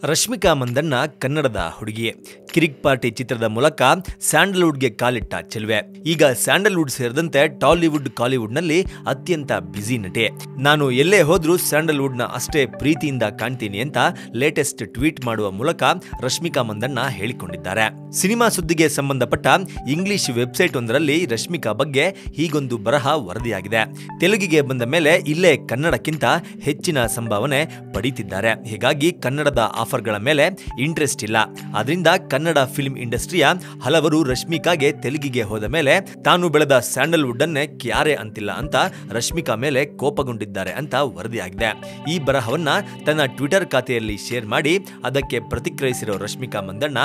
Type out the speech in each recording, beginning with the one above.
ರಶ್ಮಿಕಾ ಮಂದಣ್ಣ ಕನ್ನಡದ ಹುಡುಗಿ. ಕಿರಿಕ್ ಪಾರ್ಟಿ ಚಿತ್ರದ ಮೂಲಕ ಸ್ಯಾಂಡಲ್ವುಡ್ಗೆ ಕಾಲಿಟ್ಟ ಚೆಲುವೆ. ಈಗ ಸ್ಯಾಂಡಲ್ವುಡ್ ಸೇರಿದಂತೆ ಟಾಲಿವುಡ್, ಕಾಲಿವುಡ್ನಲ್ಲಿ ಅತ್ಯಂತ ಬ್ಯುಸಿ ನಟಿ. ನಾನು ಎಲ್ಲೇ ಹೋದ್ರೂ ಸ್ಯಾಂಡಲ್ವುಡ್ನ ಅಷ್ಟೇ ಪ್ರೀತಿಯಿಂದ ಕಾಣ್ತೀನಿ ಅಂತ ಲೇಟೆಸ್ಟ್ ಟ್ವೀಟ್ ಮಾಡುವ ಮೂಲಕ ರಶ್ಮಿಕಾ ಮಂದಣ್ಣ ಹೇಳಿಕೊಂಡಿದ್ದಾರೆ. ಸಿನಿಮಾ ಸುದ್ದಿಗೆ ಸಂಬಂಧಪಟ್ಟ ಇಂಗ್ಲಿಷ್ ವೆಬ್ಸೈಟ್ ಒಂದರಲ್ಲಿ ರಶ್ಮಿಕಾ ಬಗ್ಗೆ ಹೀಗೊಂದು ಬರಹ ವರದಿಯಾಗಿದೆ. ತೆಲುಗಿಗೆ ಬಂದ ಮೇಲೆ ಇಲ್ಲೇ ಕನ್ನಡಕ್ಕಿಂತ ಹೆಚ್ಚಿನ ಸಂಭಾವನೆ ಪಡೀತಿದ್ದಾರೆ. ಹೀಗಾಗಿ ಕನ್ನಡದ ಆಫರ್ಗಳ ಮೇಲೆ ಇಂಟ್ರೆಸ್ಟ್ ಇಲ್ಲ. ಆದ್ರಿಂದ ಕನ್ನಡ ಫಿಲ್ಮ್ ಇಂಡಸ್ಟ್ರಿಯ ಹಲವರು ರಶ್ಮಿಕಾಗೆ ತೆಲುಗಿಗೆ ಹೋದ ಮೇಲೆ ತಾನು ಬೆಳೆದ ಸ್ಯಾಂಡಲ್ವುಡ್ ಅನ್ನೇ ಕ್ಯಾರೆ ಅಂತಿಲ್ಲ ಅಂತ ರಶ್ಮಿಕಾ ಮೇಲೆ ಕೋಪಗೊಂಡಿದ್ದಾರೆ ಅಂತ ವರದಿಯಾಗಿದೆ. ಈ ಬರಹವನ್ನ ತನ್ನ ಟ್ವಿಟರ್ ಖಾತೆಯಲ್ಲಿ ಶೇರ್ ಮಾಡಿ ಅದಕ್ಕೆ ಪ್ರತಿಕ್ರಿಯಿಸಿರೋ ರಶ್ಮಿಕಾ ಮಂದಣ್ಣ,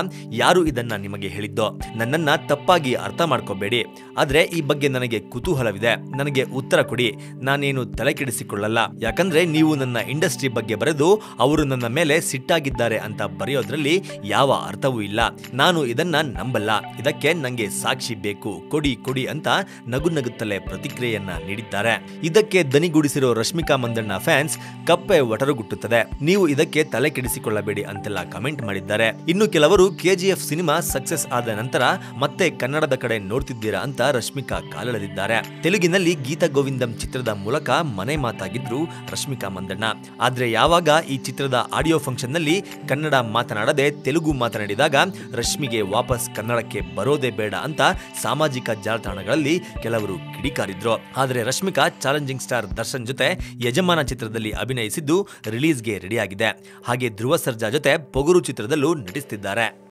ಯಾರು ಇದನ್ನ ನಿಮಗೆ ಹೇಳಿದ್ದೋ? ನನ್ನನ್ನ ತಪ್ಪಾಗಿ ಅರ್ಥ ಮಾಡ್ಕೋಬೇಡಿ. ಆದ್ರೆ ಈ ಬಗ್ಗೆ ನನಗೆ ಕುತೂಹಲವಿದೆ. ನನಗೆ ಉತ್ತರ ಕೊಡಿ. ನಾನೇನು ತಲೆ ಕೆಡಿಸಿಕೊಳ್ಳಲ್ಲ. ಯಾಕಂದ್ರೆ ನೀವು ನನ್ನ ಇಂಡಸ್ಟ್ರಿ ಬಗ್ಗೆ ಬರೆದು ಅವರು ನನ್ನ ಮೇಲೆ ಸಿಟ್ಟಾಗಿದ್ದಾರೆ ಅಂತ ಬರೆಯೋದ್ರಲ್ಲಿ ಯಾವ ಅರ್ಥವೂ ಇಲ್ಲ. ನಾನು ಇದನ್ನ ನಂಬಲ್ಲ. ಇದಕ್ಕೆ ನಂಗೆ ಸಾಕ್ಷಿ ಬೇಕು, ಕೊಡಿ ಕೊಡಿ ಅಂತ ನಗು ನಗುತ್ತಲೇ ಪ್ರತಿಕ್ರಿಯೆಯನ್ನ ನೀಡಿದ್ದಾರೆ. ಇದಕ್ಕೆ ದನಿಗೂಡಿಸಿರೋ ರಶ್ಮಿಕಾ ಮಂದಣ್ಣ ಫ್ಯಾನ್ಸ್ ಕಪ್ಪೆ ಒಟರುಗುಟ್ಟುತ್ತದೆ, ನೀವು ಇದಕ್ಕೆ ತಲೆ ಕೆಡಿಸಿಕೊಳ್ಳಬೇಡಿ ಅಂತೆಲ್ಲ ಕಮೆಂಟ್ ಮಾಡಿದ್ದಾರೆ. ಇನ್ನು ಕೆಲವರು ಕೆಜಿಎಫ್ ಸಿನಿಮಾ ಸಕ್ಸಸ್ ಆದ ನಂತರ ಮತ್ತೆ ಕನ್ನಡದ ಕಡೆ ನೋಡ್ತಿದ್ದೀರಾ ಅಂತ ರಶ್ಮಿಕಾ ಕಾಲೆಳೆದಿದ್ದಾರೆ. ತೆಲುಗಿನಲ್ಲಿ ಗೀತ ಗೋವಿಂದಂ ಚಿತ್ರದ ಮೂಲಕ ಮನೆ ಮಾತಾಗಿದ್ರು ರಶ್ಮಿಕಾ ಮಂದಣ್ಣ. ಆದ್ರೆ ಯಾವಾಗ ಈ ಚಿತ್ರದ ಆಡಿಯೋ ಫಂಕ್ಷನ್ ನಲ್ಲಿ ಕನ್ನಡ ಮಾತನಾಡದೆ ತೆಲುಗು ಮಾತನಾಡಿದಾಗ ರಶ್ಮಿಗೆ ವಾಪಸ್ ಕನ್ನಡಕ್ಕೆ ಬರೋದೇ ಬೇಡ ಅಂತ ಸಾಮಾಜಿಕ ಜಾಲತಾಣಗಳಲ್ಲಿ ಕೆಲವರು ಕಿಡಿಕಾರಿದ್ರು. ಆದ್ರೆ ರಶ್ಮಿಕಾ ಚಾಲೆಂಜಿಂಗ್ ಸ್ಟಾರ್ ದರ್ಶನ್ ಜೊತೆ ಯಜಮಾನ ಚಿತ್ರದಲ್ಲಿ ಅಭಿನಯಿಸಿದ್ದು ರಿಲೀಸ್ಗೆ ರೆಡಿಯಾಗಿದೆ. ಹಾಗೆ ಧ್ರುವ ಸರ್ಜಾ ಜೊತೆ ಪೊಗರು ಚಿತ್ರದಲ್ಲೂ ನಟಿಸುತ್ತಿದ್ದಾರೆ.